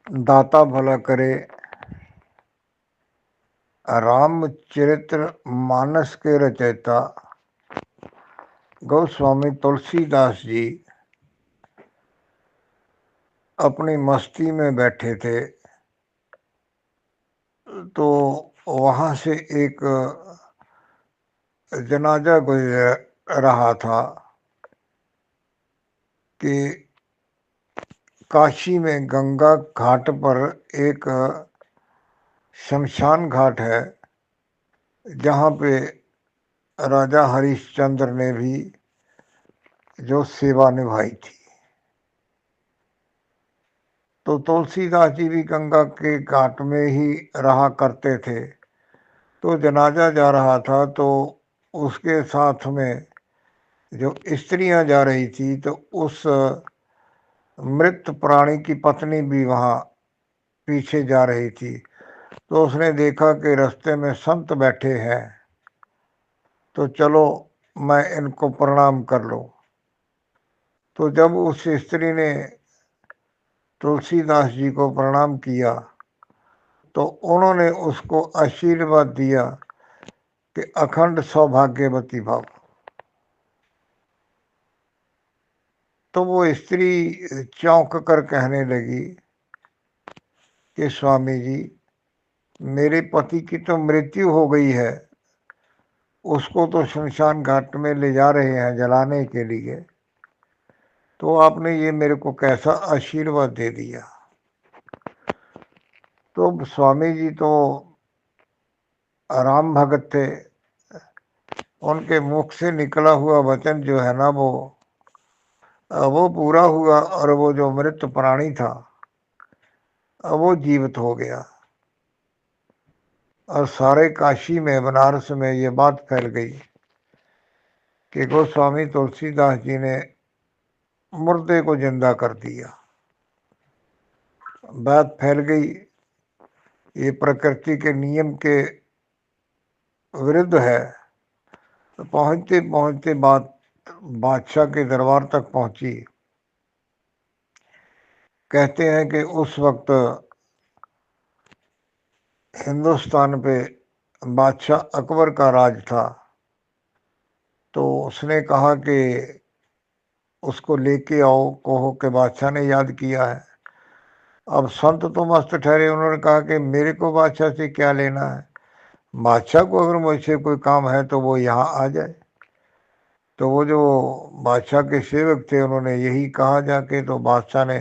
दाता भला करे। रामचरित्र मानस के रचयिता गोस्वामी तुलसीदास जी अपनी मस्ती में बैठे थे, तो वहाँ से एक जनाजा गुजर रहा था कि काशी में गंगा घाट पर एक शमशान घाट है, जहाँ पे राजा हरिश्चंद्र ने भी जो सेवा निभाई थी। तो तुलसीदास जी भी गंगा के घाट में ही रहा करते थे। तो जनाजा जा रहा था, तो उसके साथ में जो स्त्रियां जा रही थी, तो उस मृत प्राणी की पत्नी भी वहाँ पीछे जा रही थी। तो उसने देखा कि रास्ते में संत बैठे हैं, तो चलो मैं इनको प्रणाम कर लूं। तो जब उस स्त्री ने तुलसीदास जी को प्रणाम किया, तो उन्होंने उसको आशीर्वाद दिया कि अखंड सौभाग्यवती भव। तो वो स्त्री चौंक कर कहने लगी कि स्वामी जी, मेरे पति की तो मृत्यु हो गई है, उसको तो शमशान घाट में ले जा रहे हैं जलाने के लिए, तो आपने ये मेरे को कैसा आशीर्वाद दे दिया। तो स्वामी जी तो राम भगत थे, उनके मुख से निकला हुआ वचन जो है ना, वो पूरा हुआ, और वो जो मृत प्राणी था वो जीवित हो गया। और सारे काशी में, बनारस में ये बात फैल गई कि गोस्वामी तुलसीदास जी ने मुर्दे को जिंदा कर दिया। बात फैल गई, ये प्रकृति के नियम के विरुद्ध है। तो पहुंचते पहुंचते बात बादशाह के दरबार तक पहुंची। कहते हैं कि उस वक्त हिंदुस्तान पे बादशाह अकबर का राज था। तो उसने कहा कि उसको लेके आओ, कहो कि बादशाह ने याद किया है। अब संत तो मस्त ठहरे, उन्होंने कहा कि मेरे को बादशाह से क्या लेना है, बादशाह को अगर मुझसे कोई काम है तो वो यहाँ आ जाए। तो वो जो बादशाह के सेवक थे, उन्होंने यही कहा जाके, तो बादशाह ने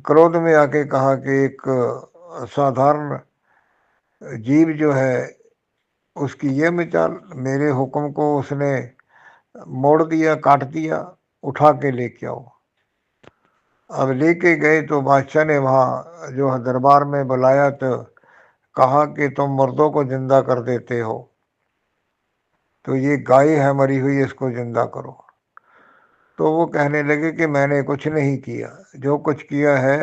क्रोध में आके कहा कि एक साधारण जीव जो है, उसकी ये मिसाल, मेरे हुक्म को उसने मोड़ दिया, काट दिया, उठा के लेके आओ। अब लेके गए तो बादशाह ने वहाँ जो है दरबार में बुलाया, तो कहा कि तुम मुर्दों को जिंदा कर देते हो, तो ये गाय है मरी हुई, इसको जिंदा करो। तो वो कहने लगे कि मैंने कुछ नहीं किया, जो कुछ किया है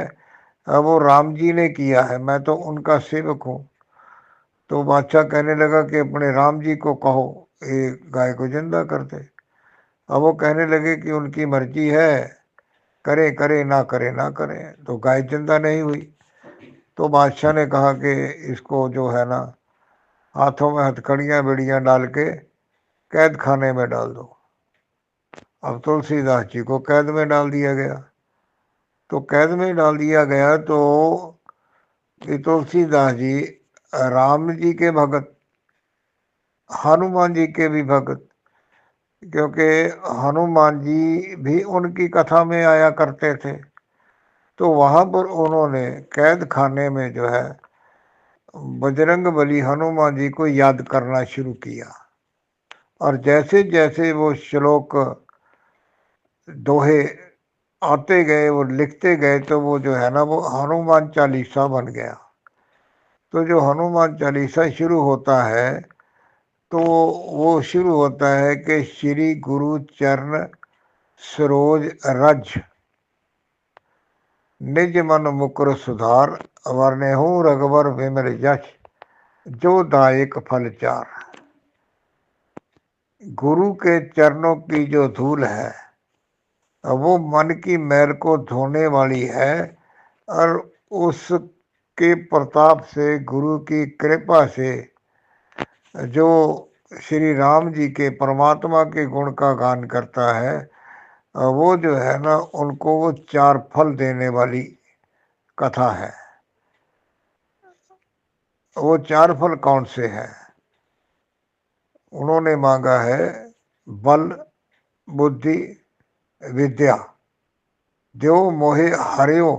वो राम जी ने किया है, मैं तो उनका सेवक हूँ। तो बादशाह कहने लगा कि अपने राम जी को कहो ये गाय को जिंदा कर दे। अब वो कहने लगे कि उनकी मर्जी है, करे करे ना करे ना करे। तो गाय जिंदा नहीं हुई। तो बादशाह ने कहा कि इसको जो है ना, हाथों में हथकड़ियाँ बेड़ियाँ डाल के कैद खाने में डाल दो। अब तुलसीदास जी को कैद में डाल दिया गया। तो कैद में डाल दिया गया, तो ये तुलसीदास जी राम जी के भगत, हनुमान जी के भी भगत, क्योंकि हनुमान जी भी उनकी कथा में आया करते थे। तो वहाँ पर उन्होंने कैद खाने में जो है बजरंग बली हनुमान जी को याद करना शुरू किया। और जैसे जैसे वो श्लोक दोहे आते गए, वो लिखते गए, तो वो जो है ना, वो हनुमान चालीसा बन गया। तो जो हनुमान चालीसा शुरू होता है, तो वो शुरू होता है कि श्री गुरु चरण सरोज रज, निज मन मुकुर सुधार, वर्णेहू रघुवर विमल यश, जो दायक फल चार। गुरु के चरणों की जो धूल है, वो मन की मैल को धोने वाली है, और उसके प्रताप से, गुरु की कृपा से जो श्री राम जी के, परमात्मा के गुण का गान करता है, वो जो है ना, उनको वो 4 फल देने वाली कथा है। वो 4 फल कौन से हैं? उन्होंने मांगा है बल, बुद्धि, विद्या, देव मोहे हरियो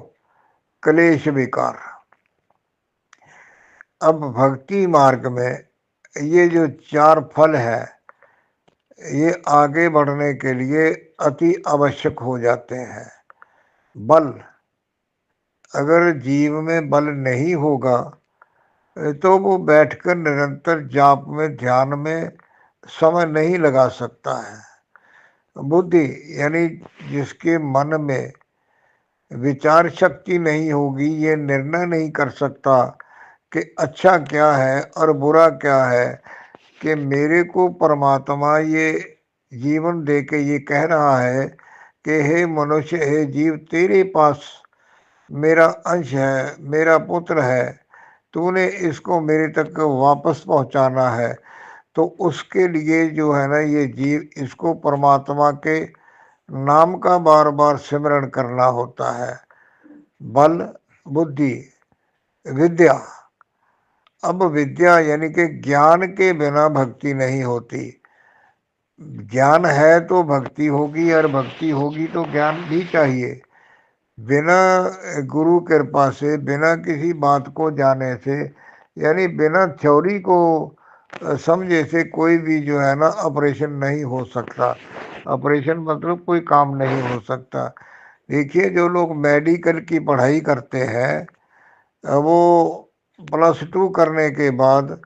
क्लेश विकार। अब भक्ति मार्ग में ये जो 4 फल है, ये आगे बढ़ने के लिए अति आवश्यक हो जाते हैं। बल, अगर जीव में बल नहीं होगा तो वो बैठकर निरंतर जाप में, ध्यान में समय नहीं लगा सकता है। बुद्धि, यानी जिसके मन में विचार शक्ति नहीं होगी, ये निर्णय नहीं कर सकता कि अच्छा क्या है और बुरा क्या है, कि मेरे को परमात्मा ये जीवन दे के ये कह रहा है कि हे मनुष्य, हे जीव, तेरे पास मेरा अंश है, मेरा पुत्र है, तूने इसको मेरे तक वापस पहुंचाना है। तो उसके लिए जो है ना, ये जीव, इसको परमात्मा के नाम का बार बार सिमरण करना होता है। बल, बुद्धि, विद्या। अब विद्या यानी कि ज्ञान के बिना भक्ति नहीं होती। ज्ञान है तो भक्ति होगी, और भक्ति होगी तो ज्ञान भी चाहिए। बिना गुरु कृपा से, बिना किसी बात को जाने से, यानी बिना थ्योरी को समझे से कोई भी जो है ना ऑपरेशन नहीं हो सकता। ऑपरेशन मतलब कोई काम नहीं हो सकता। देखिए, जो लोग मेडिकल की पढ़ाई करते हैं, वो +2 करने के बाद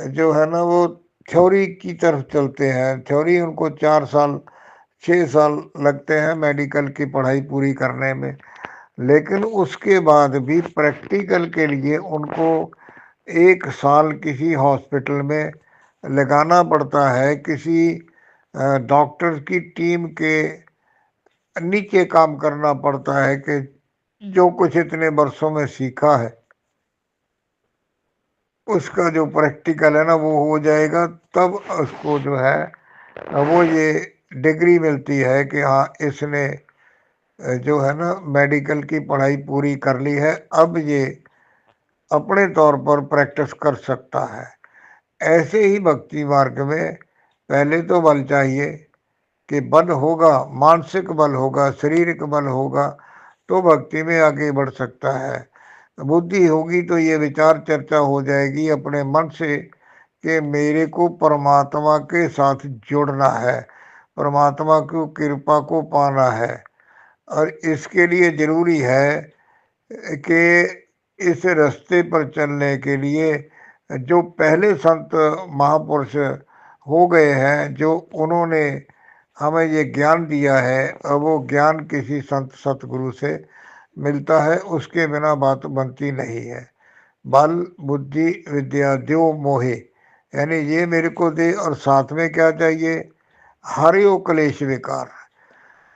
जो है ना, वो थ्योरी की तरफ चलते हैं। थ्योरी उनको 4 साल, 6 साल लगते हैं मेडिकल की पढ़ाई पूरी करने में। लेकिन उसके बाद भी प्रैक्टिकल के लिए उनको 1 साल किसी हॉस्पिटल में लगाना पड़ता है, किसी डॉक्टर की टीम के नीचे काम करना पड़ता है, कि जो कुछ इतने वर्षों में सीखा है उसका जो प्रैक्टिकल है ना, वो हो जाएगा, तब उसको जो है वो ये डिग्री मिलती है कि हाँ, इसने जो है ना मेडिकल की पढ़ाई पूरी कर ली है, अब ये अपने तौर पर प्रैक्टिस कर सकता है। ऐसे ही भक्ति मार्ग में पहले तो बल चाहिए, कि बल होगा, मानसिक बल होगा, शारीरिक बल होगा, तो भक्ति में आगे बढ़ सकता है। बुद्धि होगी तो ये विचार चर्चा हो जाएगी अपने मन से, कि मेरे को परमात्मा के साथ जुड़ना है, परमात्मा की कृपा को पाना है। और इसके लिए जरूरी है कि इस रास्ते पर चलने के लिए जो पहले संत महापुरुष हो गए हैं, जो उन्होंने हमें ये ज्ञान दिया है, और वो ज्ञान किसी संत सतगुरु से मिलता है, उसके बिना बात बनती नहीं है। बल, बुद्धि, विद्या देव मोहे, यानी ये मेरे को दे, और साथ में क्या चाहिए? हरियो क्लेश विकार।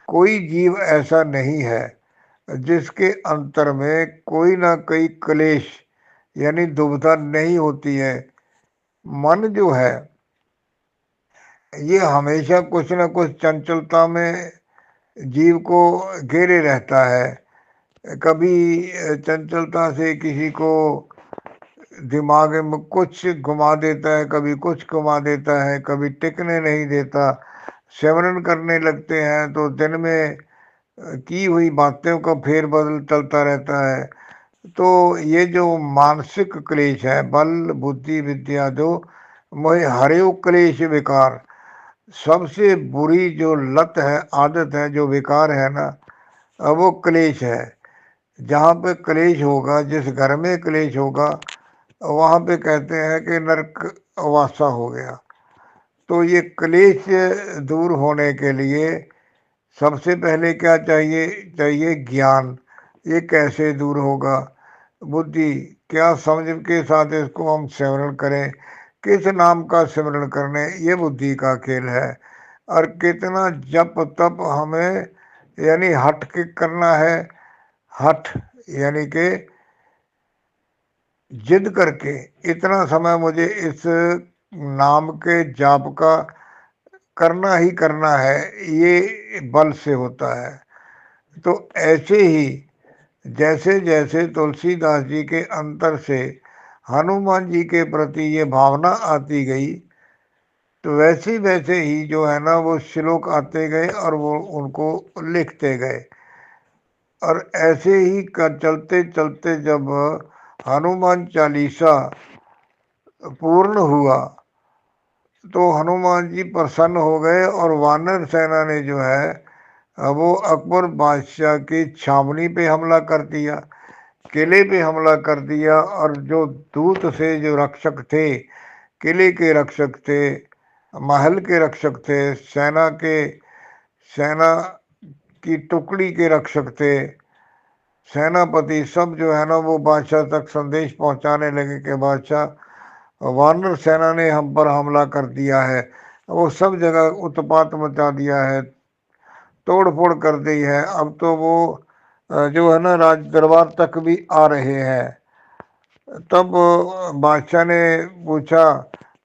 कोई जीव ऐसा नहीं है जिसके अंतर में कोई ना कोई क्लेश, यानी दुविधा नहीं होती है। मन जो है, ये हमेशा कुछ ना कुछ चंचलता में जीव को घेरे रहता है। कभी चंचलता से किसी को दिमाग में कुछ घुमा देता है, कभी कुछ घुमा देता है, कभी टिकने नहीं देता। सिमरन करने लगते हैं तो दिन में की हुई बातों का फेर बदल चलता रहता है। तो ये जो मानसिक क्लेश है, बल, बुद्धि, विद्या दो मोहे हरियो क्लेश विकार, सबसे बुरी जो लत है, आदत है, जो विकार है ना, वो क्लेश है। जहाँ पे क्लेश होगा, जिस घर में क्लेश होगा, वहाँ पे कहते हैं कि नरक वासा हो गया। तो ये क्लेश दूर होने के लिए सबसे पहले क्या चाहिए? चाहिए ज्ञान। ये कैसे दूर होगा? बुद्धि, क्या समझ के साथ इसको हम सिमरण करें, किस नाम का सिमरण करने, ये बुद्धि का खेल है। और कितना जप तप हमें, यानी हट के करना है। हठ, यानी कि जिद करके इतना समय मुझे इस नाम के जाप का करना ही करना है, ये बल से होता है। तो ऐसे ही जैसे जैसे तुलसीदास जी के अंतर से हनुमान जी के प्रति ये भावना आती गई, तो वैसे वैसे ही जो है ना वो श्लोक आते गए और वो उनको लिखते गए। और ऐसे ही चलते चलते जब हनुमान चालीसा पूर्ण हुआ तो हनुमान जी प्रसन्न हो गए और वानर सेना ने जो है वो अकबर बादशाह की छावनी पे हमला कर दिया, किले पे हमला कर दिया। और जो दूत से जो रक्षक थे, किले के रक्षक थे, महल के रक्षक थे, सेना की टुकड़ी के रक्षक थे, सेनापति सब जो है ना वो बादशाह तक संदेश पहुंचाने लगे कि बादशाह वानर सेना ने हम पर हमला कर दिया है। वो सब जगह उत्पात मचा दिया है, तोड़ फोड़ कर दी है। अब तो वो जो है ना राज दरबार तक भी आ रहे हैं। तब बादशाह ने पूछा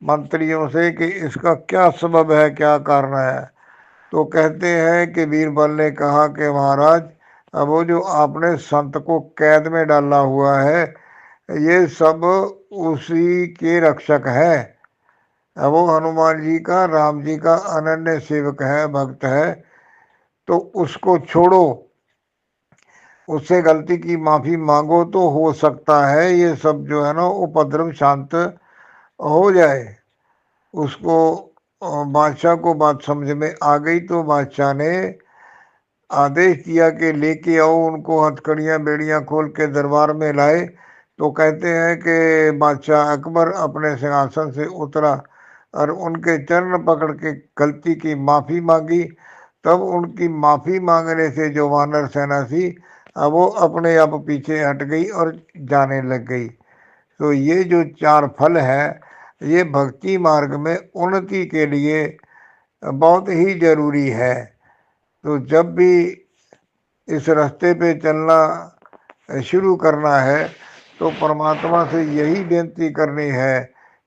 मंत्रियों से कि इसका क्या सबब है, क्या कारण है। तो कहते हैं कि बीरबल ने कहा कि महाराज, अब वो जो आपने संत को कैद में डाला हुआ है, ये सब उसी के रक्षक है। अब वो हनुमान जी का, राम जी का अनन्य सेवक है, भक्त है, तो उसको छोड़ो, उससे गलती की माफी मांगो तो हो सकता है ये सब जो है ना उपद्रव शांत हो जाए। उसको बादशाह को बात समझ में आ गई तो बादशाह ने आदेश दिया कि लेके आओ उनको, हथकड़ियाँ बेड़ियाँ खोल के दरबार में लाए। तो कहते हैं कि बादशाह अकबर अपने सिंहासन से उतरा और उनके चरण पकड़ के गलती की माफ़ी मांगी। तब उनकी माफ़ी मांगने से जो वानर सेना थी अब वो अपने आप पीछे हट गई और जाने लग गई। तो ये जो चार फल है ये भक्ति मार्ग में उन्नति के लिए बहुत ही जरूरी है। तो जब भी इस रास्ते पे चलना शुरू करना है तो परमात्मा से यही बेनती करनी है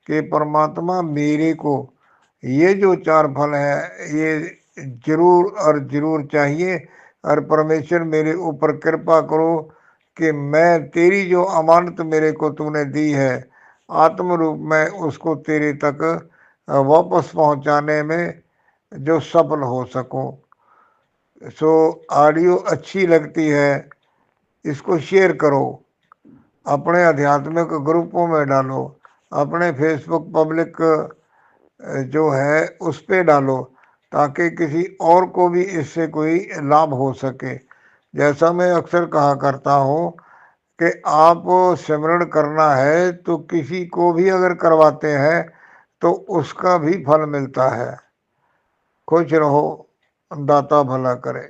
कि परमात्मा मेरे को ये जो चार फल है ये जरूर और जरूर चाहिए, और परमेश्वर मेरे ऊपर कृपा करो कि मैं तेरी जो अमानत मेरे को तूने दी है आत्म रूप में उसको तेरे तक वापस पहुंचाने में जो सफल हो सकूं। सो ऑडियो अच्छी लगती है, इसको शेयर करो, अपने आध्यात्मिक ग्रुपों में डालो, अपने फेसबुक पब्लिक जो है उस पे डालो, ताकि किसी और को भी इससे कोई लाभ हो सके। जैसा मैं अक्सर कहा करता हूँ कि आप सिमरण करना है तो किसी को भी अगर करवाते हैं तो उसका भी फल मिलता है। खुश रहो, दाता भला करे।